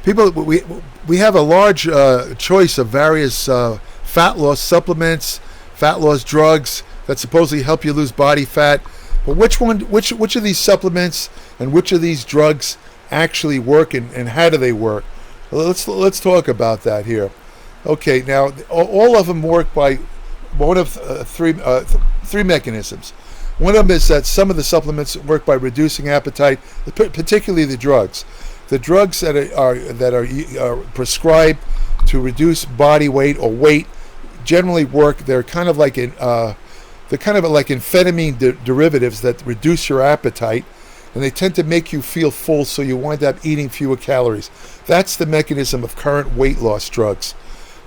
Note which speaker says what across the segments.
Speaker 1: people, we have a large choice of various fat loss supplements, fat loss drugs that supposedly help you lose body fat. But which of these supplements and which of these drugs actually work, and how do they work? Well, let's talk about that here. Okay, now all of them work by one of three mechanisms. One of them is that some of the supplements work by reducing appetite, particularly the drugs. The drugs that are prescribed to reduce body weight or weight generally work. They're kind of like amphetamine derivatives that reduce your appetite, and they tend to make you feel full, so you wind up eating fewer calories. That's the mechanism of current weight loss drugs.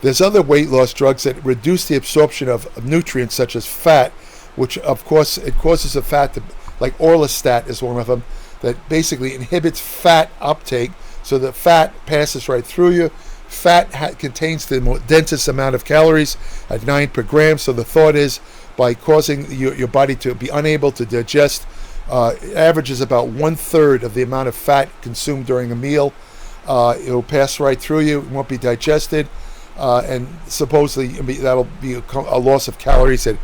Speaker 1: There's other weight loss drugs that reduce the absorption of nutrients such as fat, which of course it causes the fat to, like orlistat is one of them, that basically inhibits fat uptake, so the fat passes right through you. Fat contains the densest amount of calories at 9 per gram, so the thought is by causing your body to be unable to digest, it averages about 1/3 of the amount of fat consumed during a meal. It'll pass right through you, it won't be digested, and supposedly that'll be a loss of calories that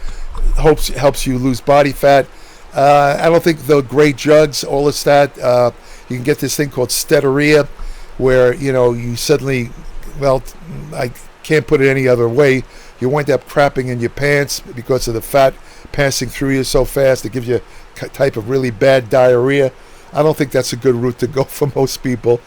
Speaker 1: helps you lose body fat. I don't think the great drugs, orlistat, you can get this thing called steatorrhea, where you suddenly, well, I can't put it any other way, you wind up crapping in your pants because of the fat passing through you so fast. It gives you a type of really bad diarrhea. I don't think that's a good route to go for most people.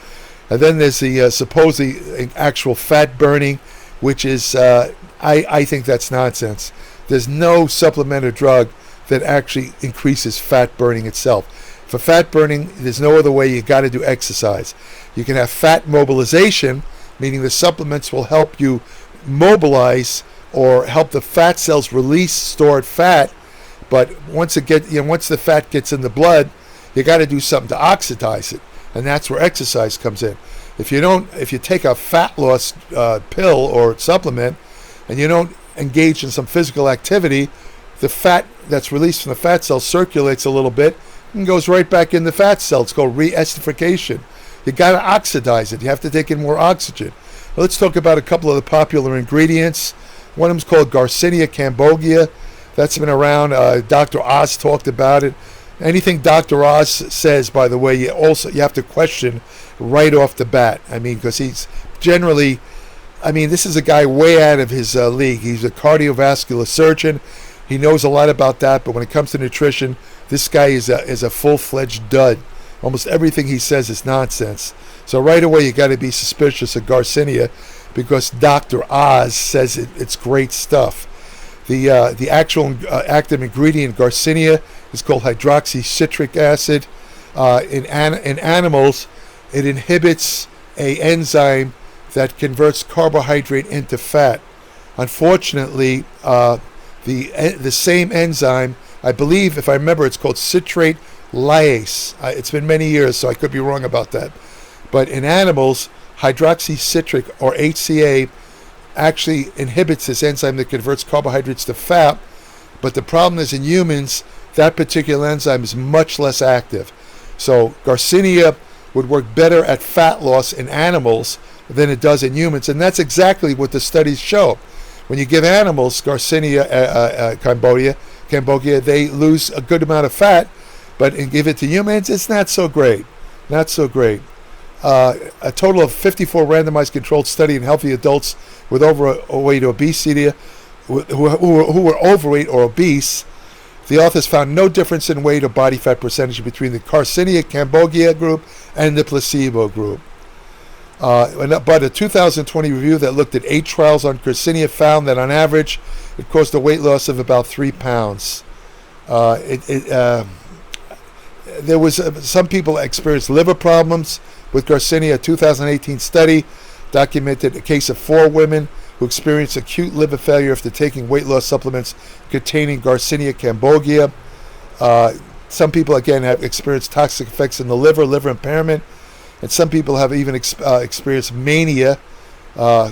Speaker 1: And then there's the supposedly actual fat burning, which is, I think that's nonsense. There's no supplement or drug that actually increases fat burning itself. For fat burning, there's no other way. You got to do exercise. You can have fat mobilization, meaning the supplements will help you mobilize or help the fat cells release stored fat. But once the fat gets in the blood, you got to do something to oxidize it, and that's where exercise comes in. If you take a fat loss pill or supplement, and you don't engage in some physical activity, the fat that's released from the fat cells circulates a little bit and goes right back in the fat cell. It's called re-esterification. You got to oxidize it. You have to take in more oxygen. Well, let's talk about a couple of the popular ingredients. One of them is called Garcinia cambogia. That's been around. Dr. Oz talked about it. Anything Dr. Oz says, by the way, you have to question right off the bat. I mean, because he's generally, this is a guy way out of his league. He's a cardiovascular surgeon. He knows a lot about that, but when it comes to nutrition, this guy is a full-fledged dud. Almost everything he says is nonsense. So right away, you got to be suspicious of Garcinia, because Dr. Oz says it's great stuff. The actual active ingredient Garcinia is called hydroxycitric acid. In animals, it inhibits an enzyme that converts carbohydrate into fat. Unfortunately, the same enzyme, I believe, if I remember, it's called citrate lyase. It's been many years, so I could be wrong about that. But in animals, hydroxycitric, or HCA, actually inhibits this enzyme that converts carbohydrates to fat. But the problem is, in humans, that particular enzyme is much less active. So Garcinia would work better at fat loss in animals than it does in humans, and that's exactly what the studies show. When you give animals Garcinia cambogia, they lose a good amount of fat, but give it to humans, it's not so great. Not so great. A total of 54 randomized controlled study in healthy adults with overweight or obesity, who were overweight or obese. The authors found no difference in weight or body fat percentage between the Garcinia cambogia group and the placebo group. But a 2020 review that looked at 8 trials on Garcinia found that on average it caused a weight loss of about 3 pounds. There was some people experienced liver problems with Garcinia. A 2018 study documented a case of 4 women who experienced acute liver failure after taking weight loss supplements containing Garcinia cambogia. Some people, again, have experienced toxic effects in the liver impairment, and some people have even experienced mania,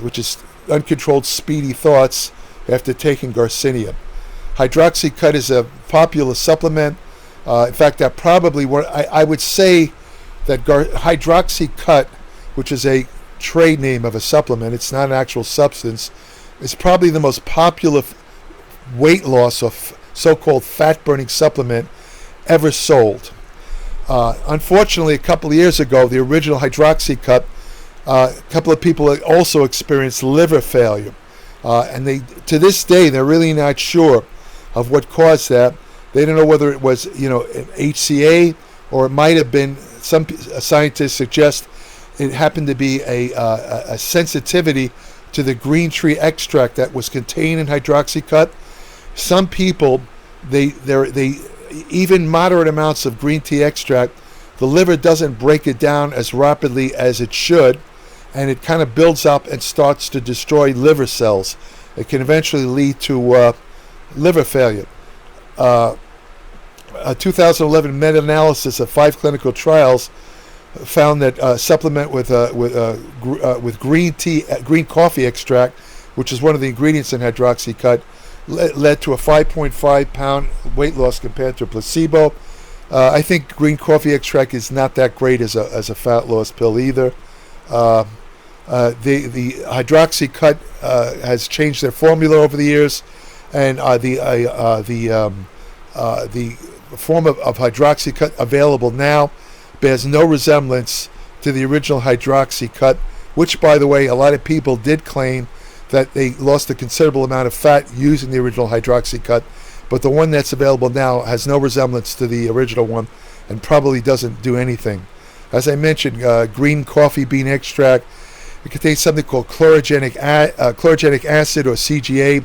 Speaker 1: which is uncontrolled speedy thoughts, after taking Garcinia. Hydroxycut is a popular supplement. In fact, I would say that Hydroxycut, which is a trade name of a supplement. It's not an actual substance. It's probably the most popular weight loss or so-called fat-burning supplement ever sold. Unfortunately, a couple of years ago, the original Hydroxycut, a couple of people also experienced liver failure. And to this day, they're really not sure of what caused that. They don't know whether it was, HCA, or it might have been, some scientists suggest it happened to be a sensitivity to the green tree extract that was contained in Hydroxycut. Some people, they even moderate amounts of green tea extract, the liver doesn't break it down as rapidly as it should, and it kind of builds up and starts to destroy liver cells. It can eventually lead to liver failure. A 2011 meta-analysis of 5 clinical trials found that supplement with green coffee extract, which is one of the ingredients in Hydroxycut, led to a 5.5 pound weight loss compared to a placebo. I think green coffee extract is not that great as a fat loss pill either. The Hydroxycut has changed their formula over the years, and the form of Hydroxycut available now bears no resemblance to the original Hydroxycut, which, by the way, a lot of people did claim that they lost a considerable amount of fat using the original Hydroxycut, but the one that's available now has no resemblance to the original one and probably doesn't do anything. As I mentioned, green coffee bean extract, it contains something called chlorogenic acid, or CGA,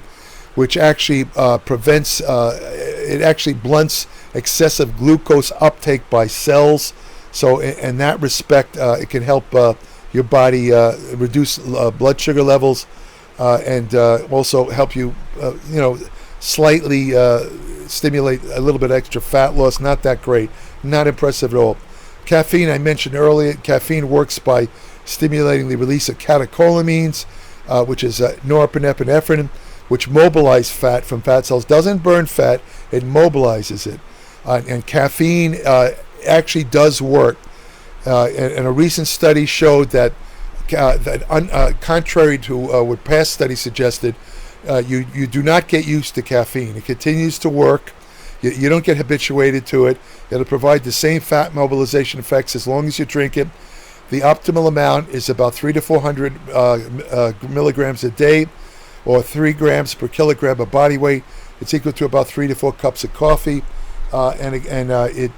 Speaker 1: which actually prevents, it actually blunts excessive glucose uptake by cells. So in that respect, it can help your body reduce blood sugar levels, and also help you, slightly stimulate a little bit extra fat loss. Not that great, not impressive at all. Caffeine, I mentioned earlier, caffeine works by stimulating the release of catecholamines, which is norepinephrine, which mobilize fat from fat cells. Doesn't burn fat, it mobilizes it. And caffeine actually does work. And a recent study showed that, contrary to what past studies suggested, you do not get used to caffeine. It continues to work. You don't get habituated to it. It'll provide the same fat mobilization effects as long as you drink it. The optimal amount is about 300 to 400 milligrams a day, or 3 grams per kilogram of body weight. It's equal to about 3 to 4 cups of coffee. It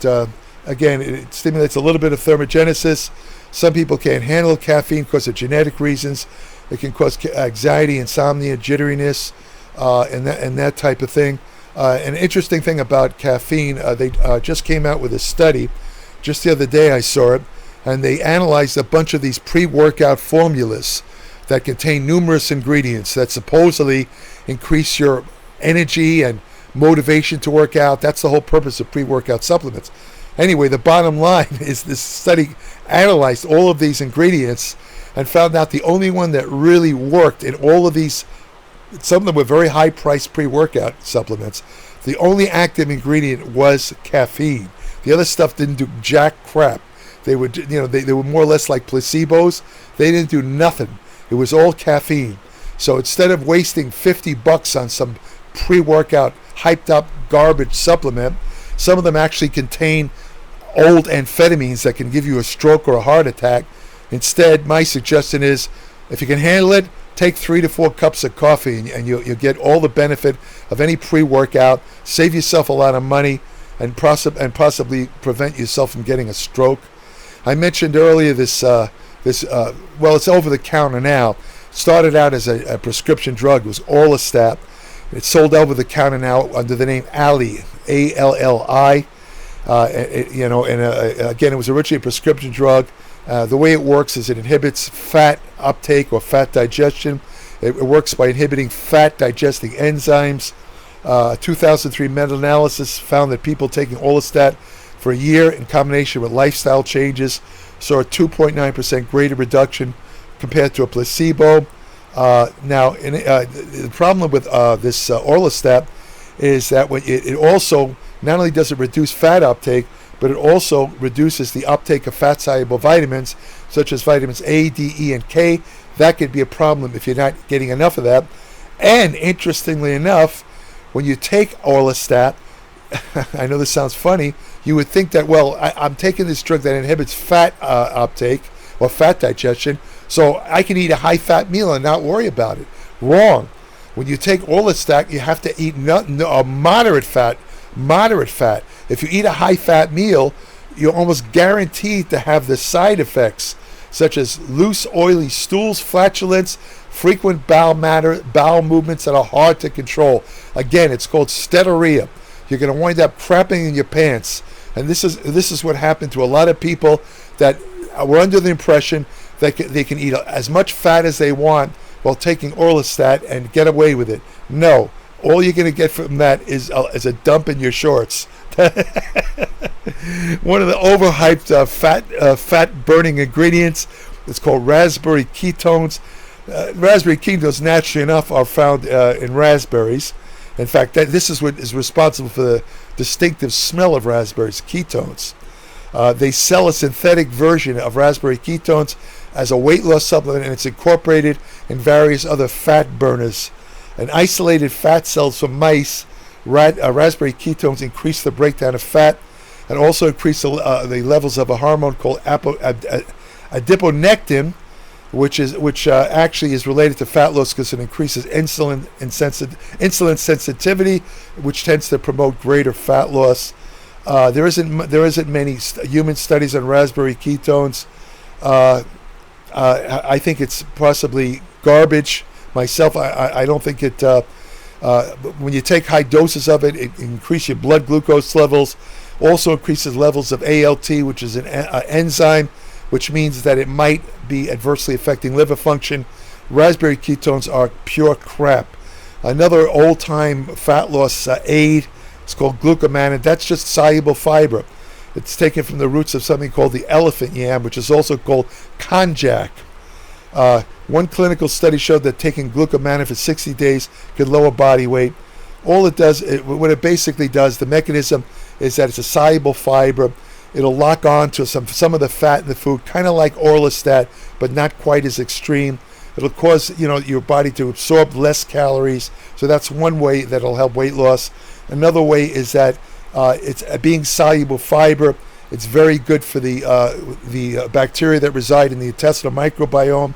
Speaker 1: stimulates a little bit of thermogenesis. Some people can't handle caffeine because of genetic reasons. It can cause anxiety, insomnia, jitteriness, and that type of thing. An interesting thing about caffeine, they just came out with a study. Just the other day I saw it, and they analyzed a bunch of these pre-workout formulas that contain numerous ingredients that supposedly increase your energy and motivation to work out. That's the whole purpose of pre-workout supplements. Anyway, the bottom line is this study analyzed all of these ingredients and found out the only one that really worked in all of these, some of them were very high-priced pre-workout supplements, the only active ingredient was caffeine. The other stuff didn't do jack crap. They were, they were more or less like placebos. They didn't do nothing. It was all caffeine. So instead of wasting $50 on some pre-workout hyped up garbage supplement, some of them actually contain old amphetamines that can give you a stroke or a heart attack. Instead, my suggestion is, if you can handle it, take 3 to 4 cups of coffee, and you'll get all the benefit of any pre-workout, save yourself a lot of money, and possibly prevent yourself from getting a stroke. I mentioned earlier this it's over the counter now. Started out as a prescription drug. It was Orlistat. It's sold over the counter now under the name Alli, A-L-L-I. Again, it was originally a prescription drug. The way it works is it inhibits fat uptake or fat digestion. It works by inhibiting fat digesting enzymes. 2003 meta-analysis found that people taking Orlistat for a year in combination with lifestyle changes saw a 2.9% greater reduction compared to a placebo. The problem with this Orlistat is that it also not only does it reduce fat uptake, but it also reduces the uptake of fat-soluble vitamins, such as vitamins A, D, E, and K. That could be a problem if you're not getting enough of that. And interestingly enough, when you take orlistat, I know this sounds funny, you would think that, well, I'm taking this drug that inhibits fat uptake or fat digestion, so I can eat a high-fat meal and not worry about it. Wrong. When you take orlistat, you have to eat moderate fat. If you eat a high-fat meal, you're almost guaranteed to have the side effects, such as loose, oily stools, flatulence, frequent bowel movements that are hard to control. Again, it's called steatorrhea. You're going to wind up crapping in your pants. And this is what happened to a lot of people that were under the impression that they can eat as much fat as they want while taking orlistat and get away with it. No. All you're going to get from that is a dump in your shorts. One of the overhyped fat-burning ingredients is called raspberry ketones. Raspberry ketones, naturally enough, are found in raspberries. In fact, this is what is responsible for the distinctive smell of raspberries, ketones. They sell a synthetic version of raspberry ketones as a weight loss supplement, and it's incorporated in various other fat burners. In isolated fat cells from mice, raspberry ketones increase the breakdown of fat and also increase the levels of a hormone called adiponectin, which actually is related to fat loss because it increases insulin sensitivity, which tends to promote greater fat loss. There isn't many human studies on raspberry ketones. I think it's possibly garbage. Myself, I don't think it. When you take high doses of it, it increases your blood glucose levels. Also increases levels of ALT, which is an enzyme, which means that it might be adversely affecting liver function. Raspberry ketones are pure crap. Another old-time fat loss aid is called glucomannan. That's just soluble fiber. It's taken from the roots of something called the elephant yam, which is also called konjac. One clinical study showed that taking glucomannan for 60 days could lower body weight. All it does, what it basically does, the mechanism is that it's a soluble fiber. It'll lock on to some of the fat in the food, kind of like orlistat, but not quite as extreme. It'll cause your body to absorb less calories. So that's one way that'll help weight loss. Another way is that it's being soluble fiber. It's very good for the bacteria that reside in the intestinal microbiome.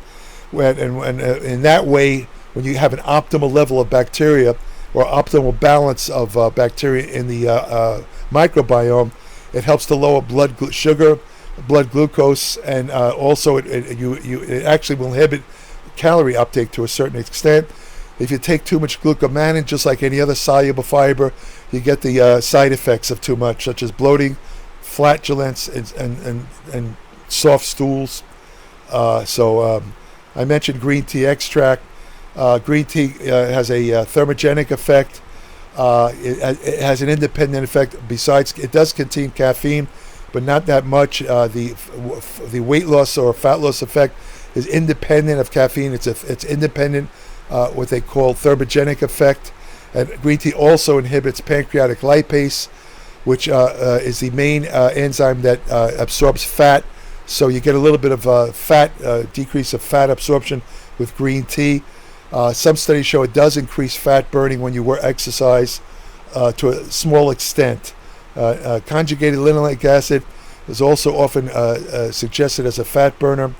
Speaker 1: And in that way, when you have an optimal level of bacteria or optimal balance of bacteria in the microbiome, it helps to lower blood sugar, blood glucose, and also it actually will inhibit calorie uptake to a certain extent. If you take too much glucomannan, just like any other soluble fiber, you get the side effects of too much, such as bloating, flatulence, and soft stools. I mentioned green tea extract. Green tea has a thermogenic effect. It has an independent effect. Besides, it does contain caffeine, but not that much. The weight loss or fat loss effect is independent of caffeine. It's independent, what they call thermogenic effect. And green tea also inhibits pancreatic lipase, which is the main enzyme that absorbs fat. So you get a little bit of decrease of fat absorption with green tea. Some studies show it does increase fat burning when you exercise to a small extent. Conjugated linoleic acid is also often suggested as a fat burner.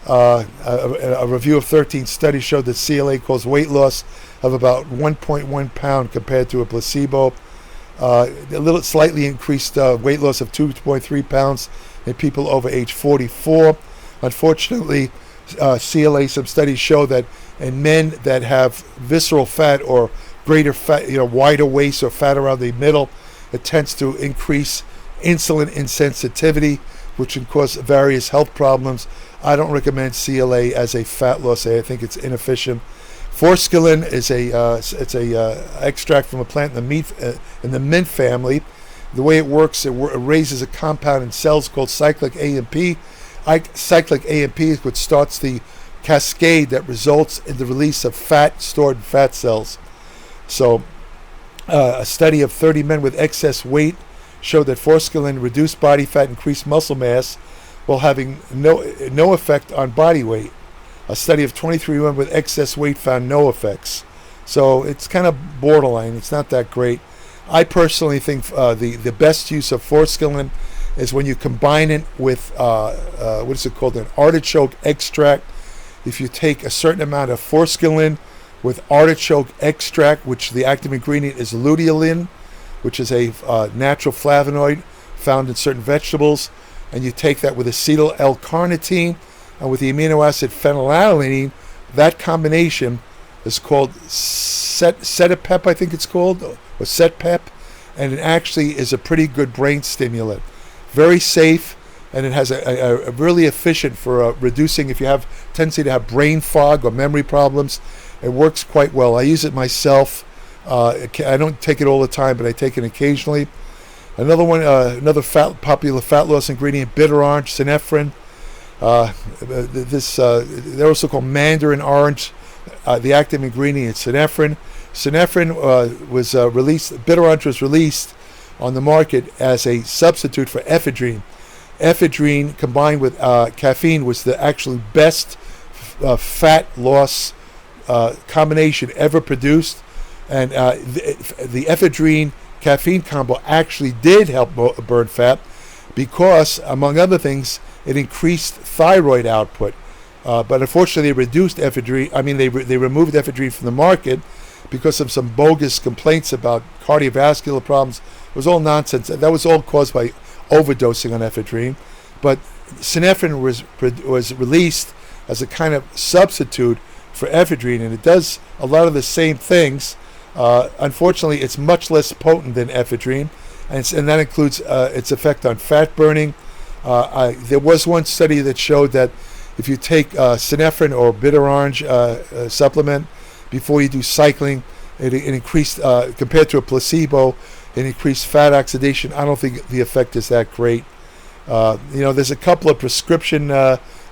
Speaker 1: A review of 13 studies showed that CLA caused weight loss of about 1.1 pound compared to a placebo. Slightly increased weight loss of 2.3 pounds in people over age 44. Unfortunately, CLA, some studies show that in men that have visceral fat or greater fat, wider waist or fat around the middle, it tends to increase insulin insensitivity, which can cause various health problems. I don't recommend CLA as a fat loss aid. I think it's inefficient. Foreskin is a extract from a plant in the mint family. The way it works, it raises a compound in cells called cyclic AMP. Cyclic AMP is what starts the cascade that results in the release of fat stored in fat cells. So, a study of 30 men with excess weight showed that forskolin reduced body fat, increased muscle mass, while having no effect on body weight. A study of 23 women with excess weight found no effects. So it's kind of borderline. It's not that great. I personally think the best use of forskolin is when you combine it with, what is it called, an artichoke extract. If you take a certain amount of forskolin with artichoke extract, which the active ingredient is luteolin, which is a natural flavonoid found in certain vegetables, and you take that with acetyl L-carnitine and with the amino acid phenylalanine, that combination is called Setapep, I think it's called, or Setpep, and it actually is a pretty good brain stimulant. Very safe, and it has a really efficient for reducing if you have tendency to have brain fog or memory problems. It works quite well. I use it myself. I don't take it all the time, but I take it occasionally. Another one, another popular fat loss ingredient, bitter orange, Synephrine. They're also called mandarin orange. The active ingredient is Synephrine. Synephrine was released. Bitter orange was released on the market as a substitute for ephedrine. Ephedrine combined with caffeine was the actually best fat loss combination ever produced, and the ephedrine caffeine combo actually did help burn fat because, among other things, it increased thyroid output. But unfortunately, they reduced ephedrine. I mean, they removed ephedrine from the market because of some bogus complaints about cardiovascular problems. It was all nonsense. That was all caused by overdosing on ephedrine. But Synephrine was released as a kind of substitute for ephedrine, and it does a lot of the same things. Unfortunately, it's much less potent than ephedrine, and that includes its effect on fat burning. There was one study that showed that if you take Synephrine or bitter orange supplement before you do cycling, it increased, compared to a placebo, it increased fat oxidation. I don't think the effect is that great. There's a couple of prescription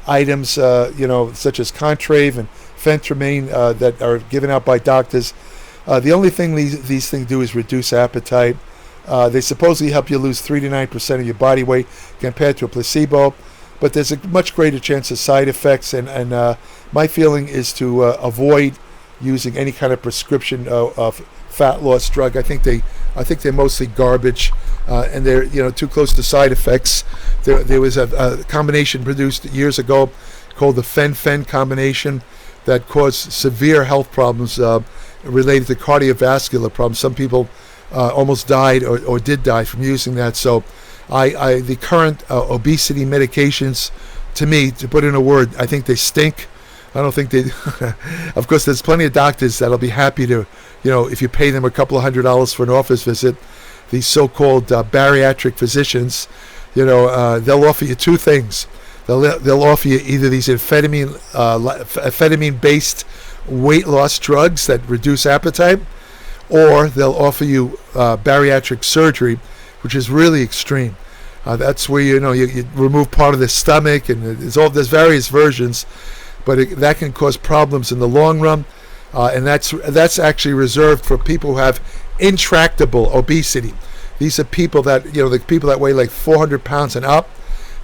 Speaker 1: items, such as Contrave and Phentermine that are given out by doctors. The only thing these things do is reduce appetite. They supposedly help you lose 3 to 9% of your body weight compared to a placebo, but there's a much greater chance of side effects, and my feeling is to avoid using any kind of prescription of fat loss drug. I think they're mostly garbage, and they're too close to side effects. There was a combination produced years ago called the Fen-Phen combination that caused severe health problems related to cardiovascular problems. Some people almost died or did die from using that. So the current obesity medications, to me, to put in a word, I think they stink. I don't think they of course there's plenty of doctors that'll be happy to, if you pay them a couple of $100s for an office visit, these so-called bariatric physicians, they'll offer you two things. They'll offer you either these amphetamine-based weight loss drugs that reduce appetite, or they'll offer you bariatric surgery, which is really extreme. That's where you remove part of the stomach, and there's various versions, but that can cause problems in the long run, and that's actually reserved for people who have intractable obesity. These are people that the people that weigh like 400 pounds and up,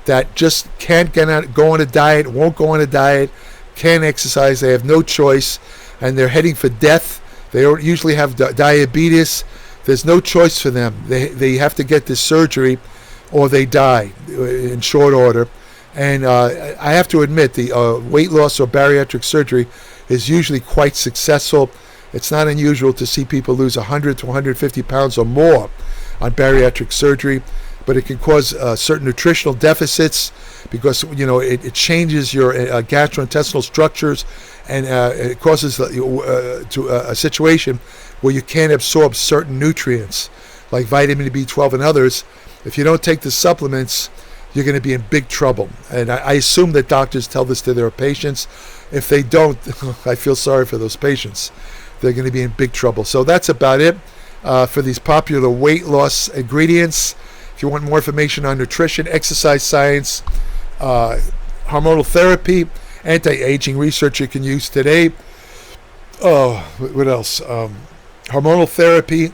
Speaker 1: that just can't go on a diet, won't go on a diet, can't exercise, they have no choice, and they're heading for death. They don't usually have diabetes. There's no choice for them. They have to get this surgery or they die in short order. And I have to admit, the weight loss or bariatric surgery is usually quite successful. It's not unusual to see people lose 100 to 150 pounds or more on bariatric surgery, but it can cause certain nutritional deficits because it changes your gastrointestinal structures, and it causes to a situation where you can't absorb certain nutrients like vitamin B12 and others. If you don't take the supplements, you're going to be in big trouble. And I assume that doctors tell this to their patients. If they don't, I feel sorry for those patients. They're going to be in big trouble. So that's about it for these popular weight loss ingredients. If you want more information on nutrition, exercise science, hormonal therapy, anti-aging research you can use today. Oh, what else? Hormonal therapy,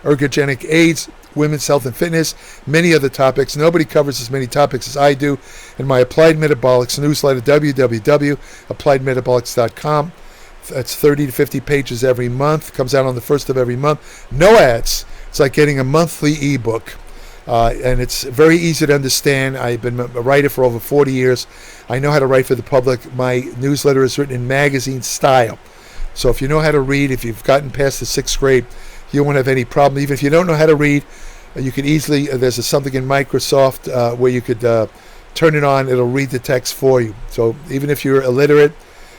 Speaker 1: ergogenic aids, women's health and fitness, many other topics. Nobody covers as many topics as I do in my Applied Metabolics newsletter, www.appliedmetabolics.com. That's 30 to 50 pages every month. Comes out on the first of every month. No ads. It's like getting a monthly ebook. And it's very easy to understand. I've been a writer for over 40 years. I know how to write for the public. My newsletter is written in magazine style. So if you know how to read, if you've gotten past the 6th grade, you won't have any problem. Even if you don't know how to read, you can easily, there's something in Microsoft where you could turn it on. It'll read the text for you. So even if you're illiterate,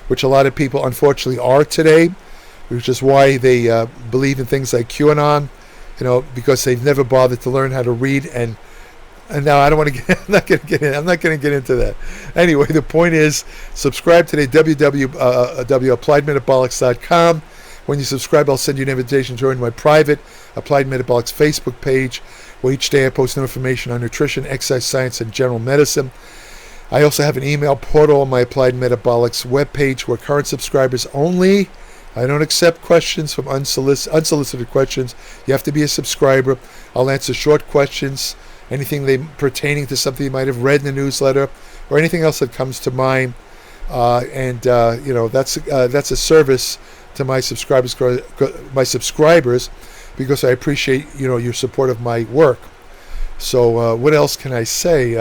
Speaker 1: which a lot of people unfortunately are today, which is why they believe in things like QAnon, because they've never bothered to learn how to read. And now I don't want to get, I'm not going to get into that. Anyway, the point is, subscribe today, www.appliedmetabolics.com. When you subscribe, I'll send you an invitation to join my private Applied Metabolics Facebook page, where each day I post new information on nutrition, exercise science, and general medicine. I also have an email portal on my Applied Metabolics webpage where current subscribers only. I don't accept questions from unsolicited questions. You have to be a subscriber. I'll answer short questions, anything pertaining to something you might have read in the newsletter, or anything else that comes to mind. That's a service to my subscribers, because I appreciate your support of my work. So what else can I say?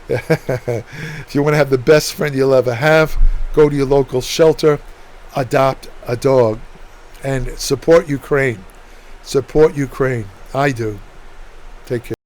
Speaker 1: If you want to have the best friend you'll ever have, go to your local shelter, adopt a dog, and support Ukraine. Support Ukraine. I do. Take care.